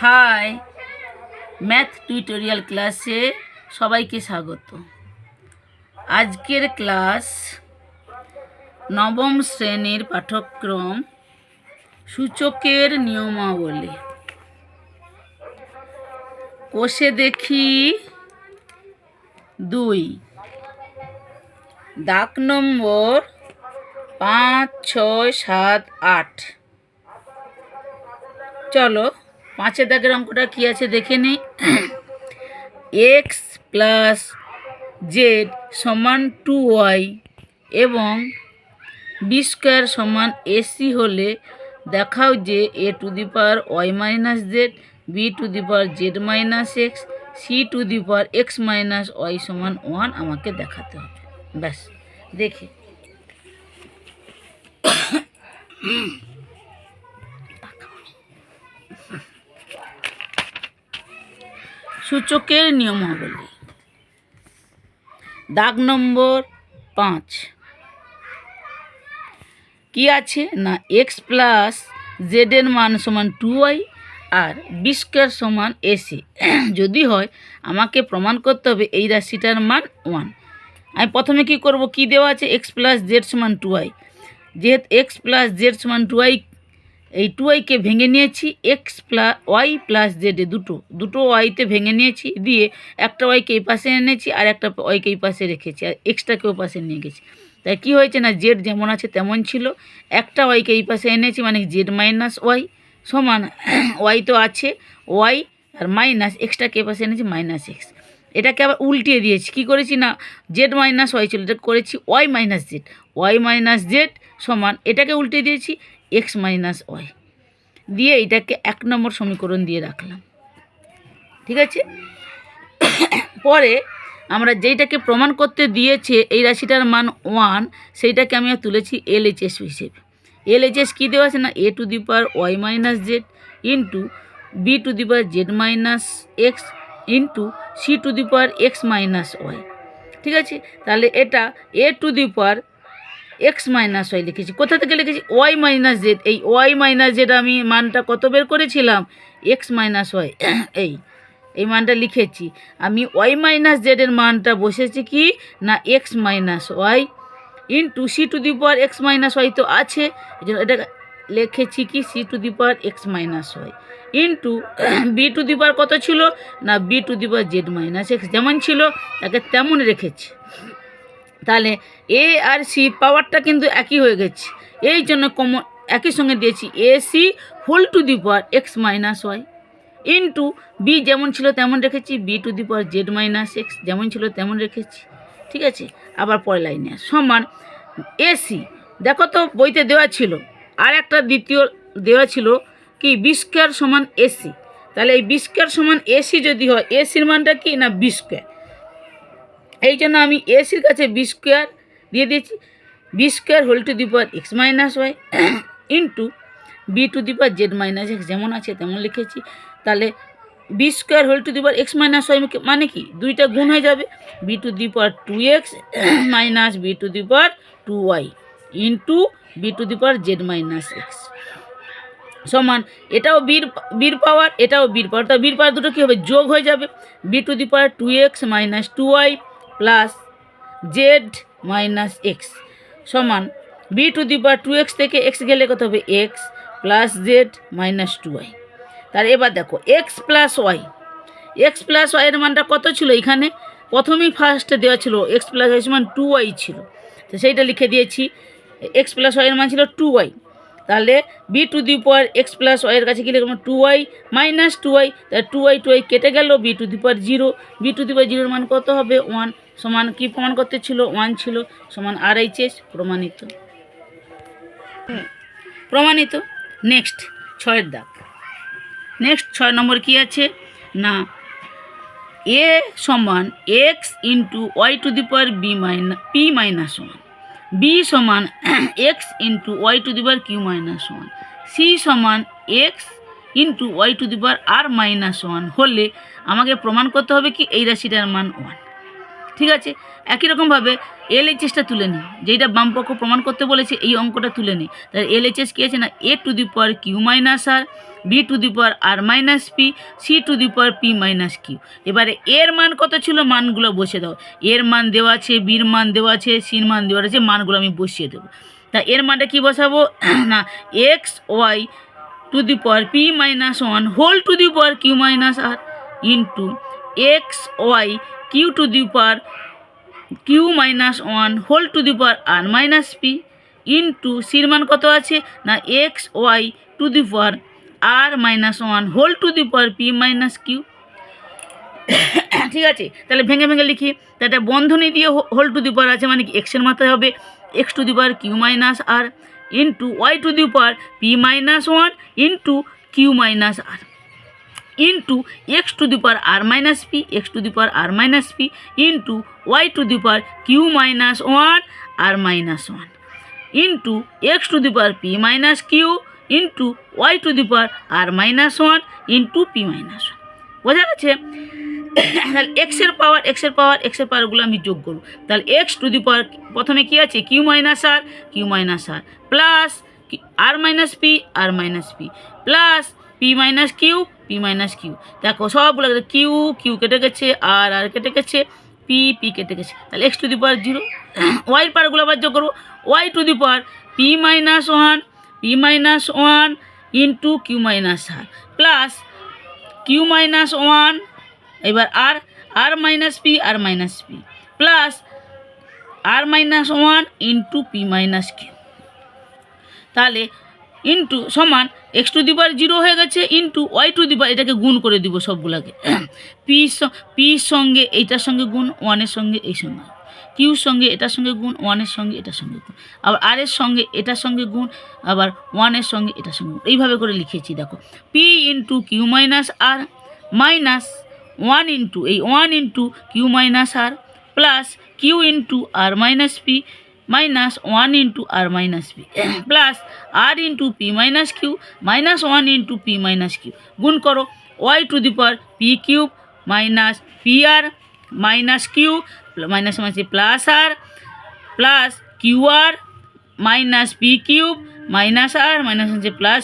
High, math tutorial ক্লাসে সবাইকে স্বাগত। আজকের ক্লাস নবম শ্রেণীর পাঠ্যক্রম সূচকের নিয়মাবলী। কোষে দেখি 2, দাগ নম্বর 5, 6, 7, 8। চলো 5 দাগের অঙ্কটা কী আছে দেখে নিই। এক্স প্লাস জেড সমান 2y এবং বি স্কোয়ার সমান এসি হলে দেখাও যে a to the power y minus z, b to the power z minus x, c to the power x minus y সমান 1 আমাকে দেখাতে হবে। ব্যাস, দেখে সূচকের নিয়মাবলী। দাগ নম্বর 5 কি আছে না এক্স প্লাস জেডের মান সমান 2y আর বি স্কোয়ার সমান এসি যদি হয় আমাকে প্রমাণ করতে হবে এই রাশিটার মান 1। আমি প্রথমে কি করব, কি দেওয়া আছে এক্স প্লাস জেড সমান 2y, যেহেতু এক্স প্লাস জেড সমান 2y, এই 2yকে ভেঙে নিয়েছি এক্স প্লাস ওয়াই প্লাস জেডে দুটো ওয়াইতে ভেঙে নিয়েছি, দিয়ে একটা ওয়াইকে এই পাশে এনেছি আর একটা ওয়াইকে এই পাশে রেখেছি আর এক্সটাকেও পাশে নিয়ে গেছি। তাই কী হয়েছে না জেড যেমন আছে তেমন ছিল, একটা ওয়াইকে এই পাশে এনেছি মানে জেড মাইনাস ওয়াই সমান ওয়াই তো আছে ওয়াই আর মাইনাস এক্সটাকে এই পাশে এনেছি মাইনাস এক্স। এটাকে আবার উল্টিয়ে দিয়েছি, কী করেছি না জেড মাইনাস ওয়াই ছিল, এটা করেছি ওয়াই মাইনাস জেড সমান এটাকে উল্টে দিয়েছি এক্স মাইনাস ওয়াই, দিয়ে এটাকে 1 নম্বর সমীকরণ দিয়ে রাখলাম। ঠিক আছে, পরে আমরা যেইটাকে প্রমাণ করতে দিয়েছে এই রাশিটার মান 1 সেইটাকে আমি তুলেছি এলএইচএস হিসেবে। এলএইচএস কী দেওয়া আছে না a to the power y minus z into b to the power z minus x into c to the power x minus y. ঠিক আছে, তাহলে এটা a to the power x minus y লিখেছি। কোথা থেকে লিখেছি ওয়াই মাইনাস জেড, এই y minus z আমি মানটা কত বের করেছিলাম এক্স মাইনাস ওয়াই, এই মানটা লিখেছি আমি। ওয়াই মাইনাস জেডের মানটা বসেছি কি না x minus y into c to the power x minus y তো আছে, এই জন্য এটা লিখেছি কি c to the power x minus y into b to the power কত ছিল না b to the power z minus x যেমন ছিল তাকে তেমন রেখেছি। তাহলে এ আর সি পাওয়ারটা কিন্তু একই হয়ে গেছে, এই জন্য কমন একই সঙ্গে দিয়েছি a c whole to the power x minus y into b যেমন ছিল তেমন রেখেছি b to the power z minus x যেমন ছিল তেমন রেখেছি। ঠিক আছে, আবার পরের লাইনে সমান এসি, দেখো তো বইতে দেওয়া ছিল আর একটা দ্বিতীয় দেওয়া ছিল কি বি স্কোয়ার সমান এসি, তাহলে এই বি স্কোয়ার সমান এসি যদি হয় এসির মানটা কি না বি স্কোয়ার, এই জন্য আমি এসির কাছে বি স্কোয়ার দিয়ে দিয়েছি b square whole to the power x minus y into b to the power z minus x যেমন আছে তেমন লিখেছি। তাহলে b square whole to the power x minus y মানে কি দুইটা গুণ হয়ে যাবে b to the power 2x minus b to the power 2y into b to the power z minus x সমান এটাও বীর পাওয়ার এটাও বীর পাওয়ার, তা বীর পাওয়ার দুটো কী হবে যোগ হয়ে যাবে b to the power 2x minus 2y plus z minus x সমান b to the power 2x থেকে এক্স গেলে কত হবে x plus z minus 2y। তার এবার দেখো এক্স প্লাস ওয়াইয়ের মানটা কত ছিল, এখানে প্রথমেই ফার্স্টে দেওয়া ছিল এক্স প্লাস ওয়াই সমান 2y ছিল, তো সেইটা লিখে দিয়েছি এক্স প্লাস ওয়াইয়ের মান ছিল 2y। তাহলে b to the power x plus ওয়াইয়ের কাছে কি লিখলাম 2y মাইনাস 2y, তাহলে 2y কেটে গেল b to the power 0, b to the power 0 মান কত হবে 1 সমান কি প্রমাণ করতে ছিল 1 ছিল সমান RHS প্রমাণিত। নেক্সট 6 দাগ, নেক্সট 6 নম্বর কি আছে না এ সমান x into y to the power p minus 1, b সমান x into y to the power q minus 1, c সমান x into y to the power r minus 1 হলে আমাকে প্রমাণ করতে হবে কি এই রাশিটার মান 1। ঠিক আছে, একই রকমভাবে LHSটা তুলে নিই, যেইটা বামপক্ষ প্রমাণ করতে বলেছে এই অঙ্কটা তুলে নিই। তাহলে LHS কী আছে না a to the power q minus r, b to the power r minus p, c to the power p minus q. এবারে এর মান কত ছিল মানগুলো বসে দাও, এর মান দেওয়া আছে, বির মান দেওয়া আছে, সির মান দেওয়া আছে, মানগুলো আমি বসিয়ে দেবো। তা এর মানটা কী বসাবো না x y to the power p minus one whole to the power q minus r into x y q to the power q minus one whole to the power r minus p into সির মান কত আছে না x y to the power r minus one whole to the power p minus q. ঠিক আছে, তাহলে ভেঙে ভেঙে লিখি। তাহলে বন্ধনী দিয়ে হোল টু দি পাওয়ার আছে মানে কি এক্সের মাথায় হবে x to the power q minus r into y to the power p minus one into q minus r into x to the power r minus p, x to the power r minus p into y to the power q minus one r minus one into x to the power p minus q into y to the power r minus one into p minus one. বোঝা গেছে? তাহলে এক্সের পাওয়ারগুলো আমি যোগ করব। তাহলে x to the পাওয়ার প্রথমে কী আছে q minus r plus r minus p plus p minus q. দেখো সবগুলো কিউ কেটে গেছে, আর কেটে গেছে, পি কেটে গেছে। তাহলে এক্স টু দি পাওয়ার 0। ওয়াইয়ের পাওয়ারগুলো আবার যোগ করবো, y to the power p minus one into q minus r plus q minus one, এবার r minus p plus r minus one into p minus q. তাহলে into সমান x to the power 0 হয়ে গেছে into y to the power, এটাকে গুণ করে দিব সবগুলোকে, পির সঙ্গে এইটার সঙ্গে গুণ, ওয়ানের সঙ্গে এই সঙ্গে, কিউর সঙ্গে এটার সঙ্গে গুণ, ওয়ানের সঙ্গে এটার সঙ্গে গুণ, আবার আর এর সঙ্গে এটার সঙ্গে গুণ, আবার ওয়ানের সঙ্গে এটার সঙ্গে গুণ। এইভাবে করে লিখেছি দেখো, p into q minus r minus one into one into q minus r plus q into r minus p minus one into r minus p plus r into p minus q minus one into p minus q. গুণ করো, y to the power p cube minus p r minus q minus plus r plus q r minus p cube minus r minus plus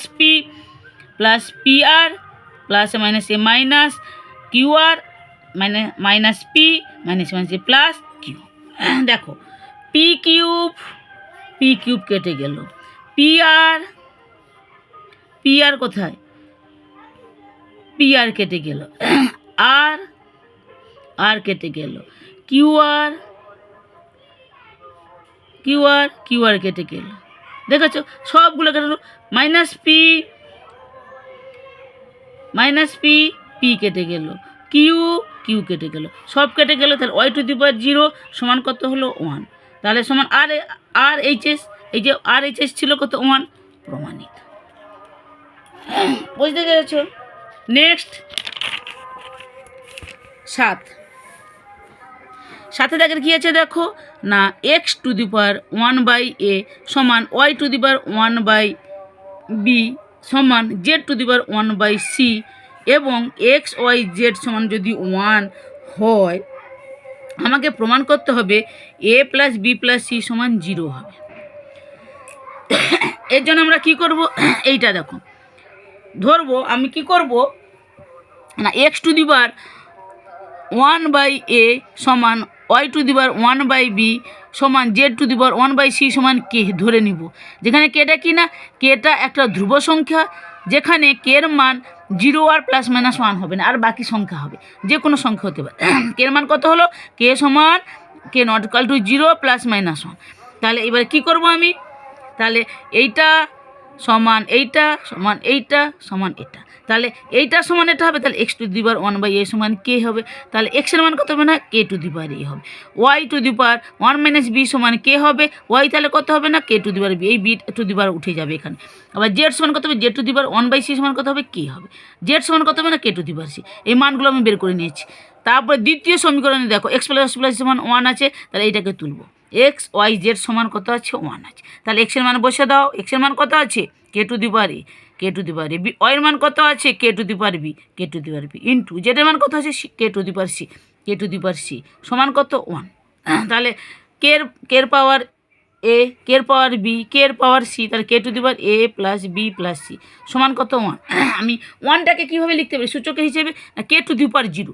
p r plus minus q r minus p minus plus q. দেখো p cube কেটে গেল, P R কোথায়, P R কেটে গেল, আর কেটে গেল, Q R কেটে গেল। দেখেছো সবগুলো কেটে গেল, মাইনাস পি কেটে গেল, কিউ কেটে গেল, সব কেটে গেল। তাহলে ওয়াই টু দি পাওয়ার 0 সমান কত হলো 1, তাহলে সমান আর এইচএস, এই যে আর এইচএস ছিল কত 1, প্রমাণিত। বুঝতে পেরেছ? নেক্সট 7 দাগের কী আছে দেখো না x to the power 1/a সমান Y to the power 1/b সমান Z two the power 1/c এবং এক্স ওয়াই জেড সমান যদি 1 হয় আমাকে প্রমাণ করতে হবে a plus b plus c সমান 0 হবে। এর জন্য আমরা কি করব, এইটা দেখো ধরবো, আমি কি করব না x to the power 1/a সমান Y to the power 1/b সমান Z two the power 1/c সমান কে ধরে নিব। যেখানে কেটা কি না, কেটা একটা ধ্রুব সংখ্যা, যেখানে কের মান 0 আর প্লাস মাইনাস 1 হবে না, আর বাকি সংখ্যা হবে, যে কোনো সংখ্যা হতে পারে। কের মান কত হলো, কে সমান k not equal to 0 plus minus 1। তাহলে এবারে কি করব আমি, তাহলে এইটা সমান এইটা সমান এইটা সমান এটা, তাহলে এইটা সমান এটা হবে, তাহলে x to the power 1/a সমান কে হবে, তাহলে এক্সের মান কত হবে না k to the power a হবে। Y to the power 1 - b সমান কে হবে, ওয়াই তাহলে কত হবে না k to the power b, এই বি টু দি পাওয়ার উঠে যাবে এখানে। আবার জেড সমান কত হবে, Z two the power 1/c সমান কত হবে কে হবে, জেড সমান কত হবে না k to the power c। এই মানগুলো আমি বের করে নিয়েছি। তারপরে দ্বিতীয় সমীকরণে দেখো এক্স প্লাস সমান 1 আছে, তাহলে এইটাকে তুলব, এক্স ওয়াই জেড সমান কত আছে 1 আছে, তাহলে এক্সের মান বসে দাও, এক্সের মান কত আছে k to the power a, k to the power b, ওয়াইয়ের মান কত আছে k to the power b, k to the power b into জেডের মান কত আছে k to the power c, k to the power c সমান কত 1। তাহলে কের পাওয়ার এ, কের পাওয়ার বি, কের পাওয়ার সি, তাহলে k to the power a plus b plus c সমান কত 1। আমি 1টাকে কীভাবে লিখতে পারি সূচক হিসেবে, না কে টু দি পাওয়ার 0।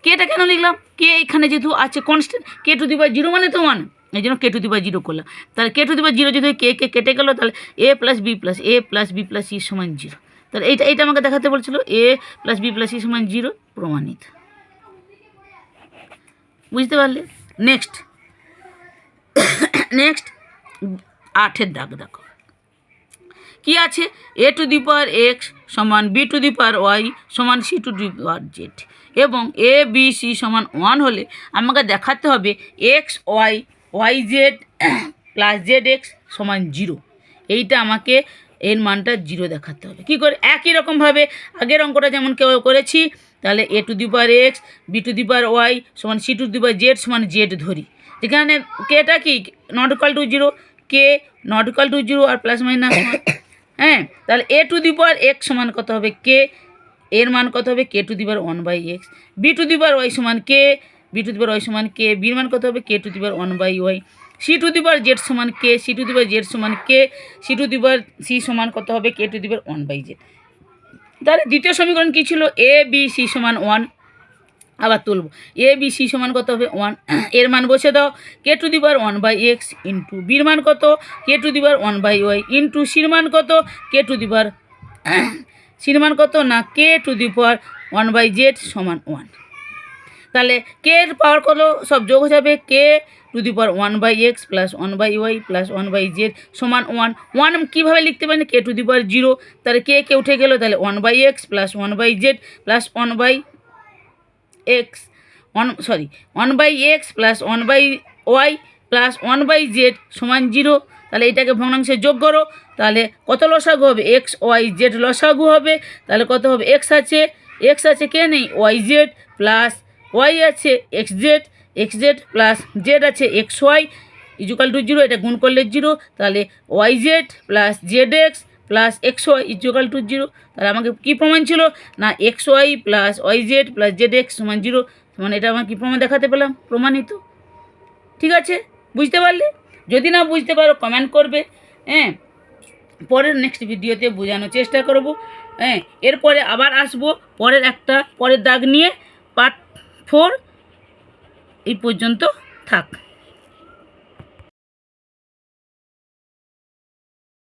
কেটা কেন লিখলাম, কে এখানে যেহেতু আছে constant, K to the power 0 মানে তো 1, এই জন্য কে টু দি পাওয়ার 0 করলাম। তাহলে কে টু দি পাওয়ার 0 যদি কে কেটে গেলো, তাহলে এ প্লাস বি প্লাস সি সমান 0। তাহলে এইটা আমাকে দেখাতে বলছিল, এ প্লাস বি প্লাস সি সমান 0, প্রমাণিত। বুঝতে পারলে? নেক্সট 8 দাগ দেখো কি আছে, a to the power x সমান b to the power y সমান c to the power z, এবং এ বি সি সমান 1 হলে আমাকে দেখাতে হবে x y z plus z x সমান 0। এইটা আমাকে এর মানটা 0 দেখাতে হবে। কী করে? একই রকমভাবে আগের অঙ্কটা যেমন কেউ করেছি, তাহলে a to the power x b to the power y সমান c to the power z সমান জেড ধরি। যেখানে কেটা কি not equal to 0, k not equal to 0 আর প্লাস মাইনাস 1। হ্যাঁ, তাহলে a to the power x সমান কত হবে, কে এর মান কত হবে k to the power 1/x, b to the power y সমান k b to the power y সমান কে, বির মান কত হবে k to the power 1/y, c to the power z সমান k c to the power z সমান k c to the power c সমান কত হবে k to the power 1/z। তাহলে দ্বিতীয় সমীকরণ কী ছিল, এ বি সি সমান 1। আবার তুলব, এ বি সি সমান কত হবে 1, এর মান বসে দাও কে to the power 1/x into বির মান কত কে to the power 1/y into সির মান কত কে টু দি পাওয়ার সির মান কত না k to the power 1/z সমান 1। তাহলে কে এর পাওয়ার কত সব যোগ হয়ে যাবে, k to the power 1/x plus 1/y plus 1/z সমান 1 কীভাবে লিখতে পারেন, কে টু দি পাওয়ার 0, তাহলে কে উঠে গেল, তাহলে 1/x plus 1/z plus 1/x plus 1/y plus 1/z সমান 0। তাহলে এটাকে ভগ্নাংশে যোগ করো, তাহলে কত লসাগু হবে, এক্স ওয়াই জেড লসাগু হবে। তাহলে কত হবে, এক্স আছে কে নেই ওয়াই জেড প্লাস ওয়াই আছে এক্স জেড প্লাস জেড আছে এক্স ওয়াই ইজুকাল টু 0, এটা গুণ করলে 0। তাহলে y z plus z x plus x y equal to 0। তাহলে আমাকে কী প্রমাণ ছিল, না x y plus y z plus z x সমান 0, মানে এটা আমার কী প্রমাণ দেখাতে পেলাম, প্রমাণিত। ঠিক আছে, বুঝতে পারলে? যদি না বুঝতে পারো কমেন্ট করবে। হ্যাঁ, পরের নেক্সট ভিডিওতে বোঝানোর চেষ্টা করব। হ্যাঁ, এরপরে আবার আসবো পরের দাগ নিয়ে, পার্ট 4 এই পর্যন্ত থাক।